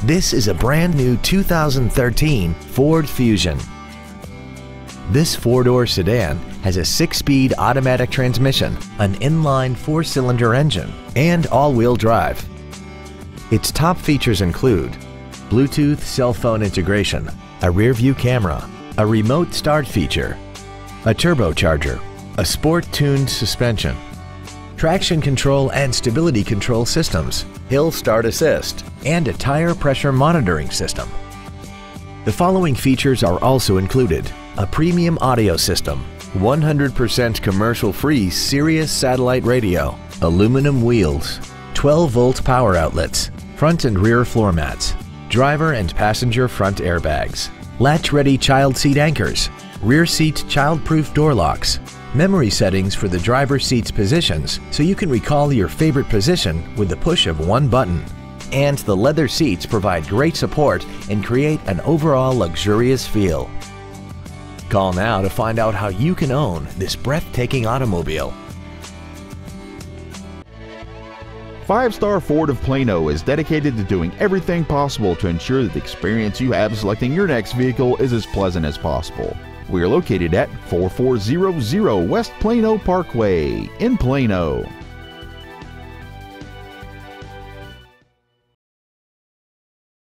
This is a brand new 2013 Ford Fusion. This four-door sedan has a 6-speed automatic transmission, an inline 4-cylinder engine, and all-wheel drive. Its top features include Bluetooth cell phone integration, a rear-view camera, a remote start feature, a turbocharger, a sport-tuned suspension, traction control and stability control systems, hill start assist, and a tire pressure monitoring system. The following features are also included: a premium audio system, 100% commercial-free Sirius satellite radio, aluminum wheels, 12-volt power outlets, front and rear floor mats, driver and passenger front airbags, latch-ready child seat anchors, rear seat child-proof door locks, memory settings for the driver's seat's positions so you can recall your favorite position with the push of one button. And the leather seats provide great support and create an overall luxurious feel. Call now to find out how you can own this breathtaking automobile. Five Star Ford of Plano is dedicated to doing everything possible to ensure that the experience you have selecting your next vehicle is as pleasant as possible. We are located at 4400 West Plano Parkway in Plano.